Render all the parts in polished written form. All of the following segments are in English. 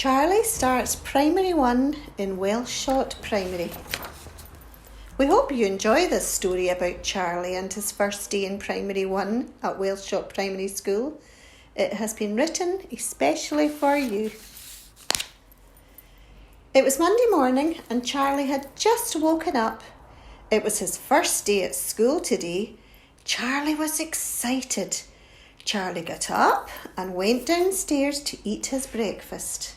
Charlie starts Primary 1 in Wellshot Primary. We hope you enjoy this story about Charlie and his first day in Primary 1 at Wellshot Primary School. It has been written especially for you. It was Monday morning and Charlie had just woken up. It was his first day at school today. Charlie was excited. Charlie got up and went downstairs to eat his breakfast.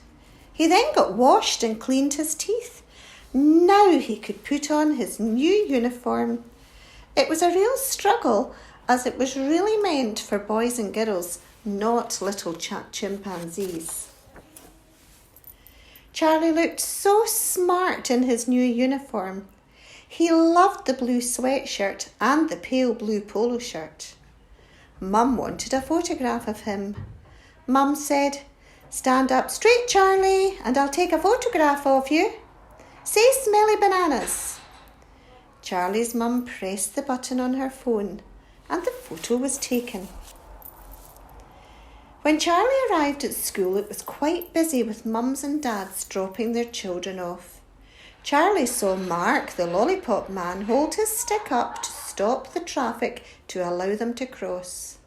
He then got washed and cleaned his teeth. Now he could put on his new uniform. It was a real struggle as it was really meant for boys and girls, not little chimpanzees. Charlie looked so smart in his new uniform. He loved the blue sweatshirt and the pale blue polo shirt. Mum wanted a photograph of him. Mum said, "Stand up straight, Charlie, and I'll take a photograph of you. Say smelly bananas." Charlie's mum pressed the button on her phone and the photo was taken. When Charlie arrived at school, it was quite busy with mums and dads dropping their children off. Charlie saw Mark, the lollipop man, hold his stick up to stop the traffic to allow them to cross.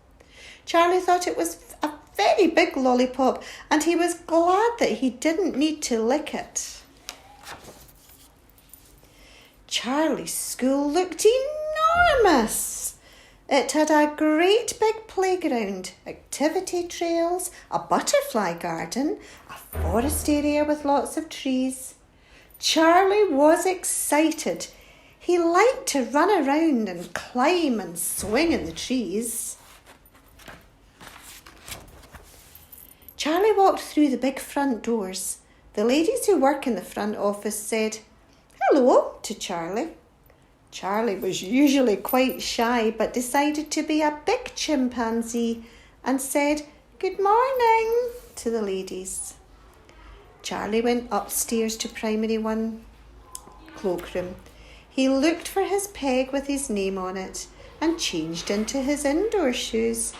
Charlie thought it was a very big lollipop and he was glad that he didn't need to lick it. Charlie's school looked enormous. It had a great big playground, activity trails, a butterfly garden, a forest area with lots of trees. Charlie was excited. He liked to run around and climb and swing in the trees. Charlie walked through the big front doors. The ladies who work in the front office said, "Hello," to Charlie. Charlie was usually quite shy but decided to be a big chimpanzee and said, "Good morning," to the ladies. Charlie went upstairs to Primary 1 cloakroom. He looked for his peg with his name on it and changed into his indoor shoes.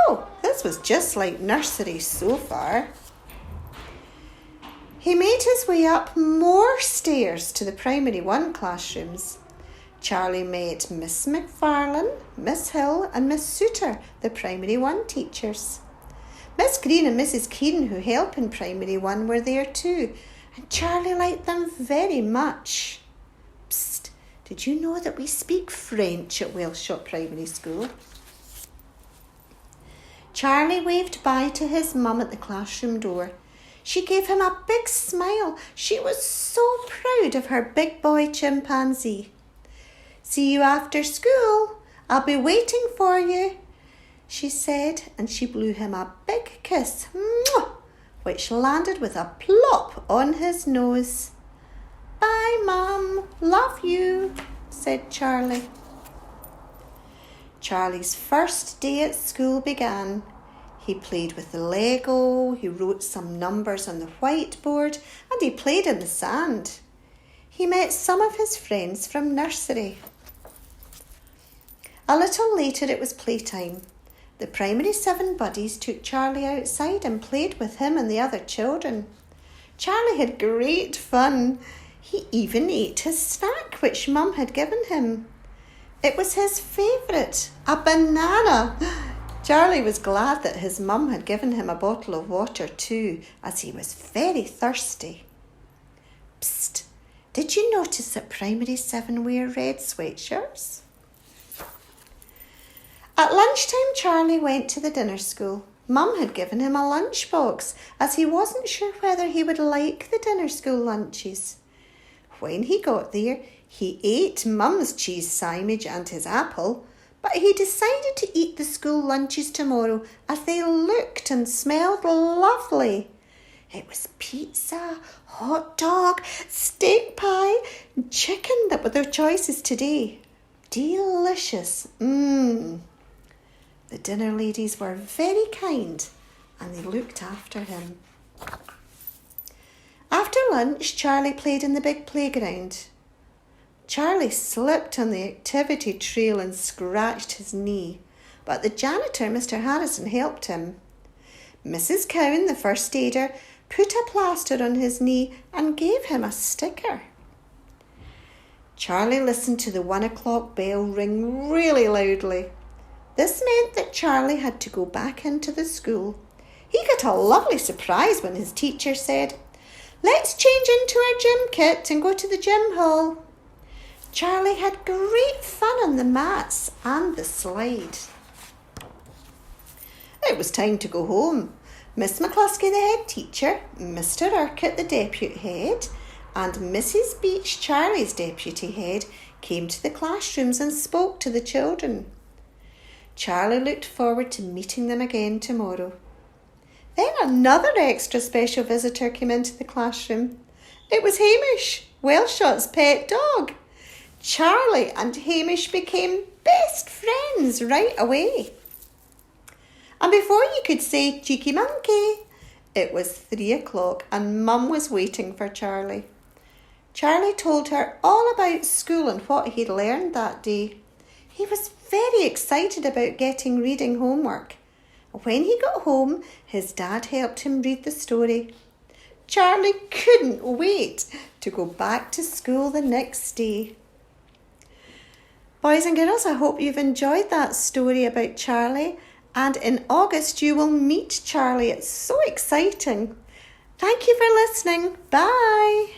Oh, this was just like nursery so far. He made his way up more stairs to the Primary 1 classrooms. Charlie met Miss McFarlane, Miss Hill and Miss Souter, the Primary 1 teachers. Miss Green and Mrs. Keane, who help in Primary 1, were there too, and Charlie liked them very much. Psst, did you know that we speak French at Wellshot Primary School? Charlie waved bye to his mum at the classroom door. She gave him a big smile. She was so proud of her big boy chimpanzee. "See you after school. I'll be waiting for you," she said, and she blew him a big kiss, which landed with a plop on his nose. "Bye, Mum. Love you," said Charlie. Charlie's first day at school began. He played with the Lego, he wrote some numbers on the whiteboard, and he played in the sand. He met some of his friends from nursery. A little later it was playtime. The Primary 7 buddies took Charlie outside and played with him and the other children. Charlie had great fun. He even ate his snack which Mum had given him. It was his favourite, a banana. Charlie was glad that his mum had given him a bottle of water too, as he was very thirsty. Psst, did you notice that Primary 7 wear red sweatshirts? At lunchtime, Charlie went to the dinner school. Mum had given him a lunchbox, as he wasn't sure whether he would like the dinner school lunches. When he got there, he ate Mum's cheese sandwich and his apple, but he decided to eat the school lunches tomorrow as they looked and smelled lovely. It was pizza, hot dog, steak pie, and chicken that were their choices today. Delicious. The dinner ladies were very kind and they looked after him. After lunch, Charlie played in the big playground. Charlie slipped on the activity trail and scratched his knee, but the janitor, Mr. Harrison, helped him. Mrs. Cowan, the first aider, put a plaster on his knee and gave him a sticker. Charlie listened to the 1 o'clock bell ring really loudly. This meant that Charlie had to go back into the school. He got a lovely surprise when his teacher said, "Let's change into our gym kit and go to the gym hall." Charlie had great fun on the mats and the slide. It was time to go home. Miss McCluskey, the head teacher, Mr. Urquhart, the deputy head, and Mrs. Beach, Charlie's deputy head, came to the classrooms and spoke to the children. Charlie looked forward to meeting them again tomorrow. Then another extra special visitor came into the classroom. It was Hamish, Wellshot's pet dog. Charlie and Hamish became best friends right away. And before you could say cheeky monkey, it was 3 o'clock and Mum was waiting for Charlie. Charlie told her all about school and what he'd learned that day. He was very excited about getting reading homework. When he got home, his dad helped him read the story. Charlie couldn't wait to go back to school the next day. Boys and girls, I hope you've enjoyed that story about Charlie. And in August, you will meet Charlie. It's so exciting. Thank you for listening. Bye.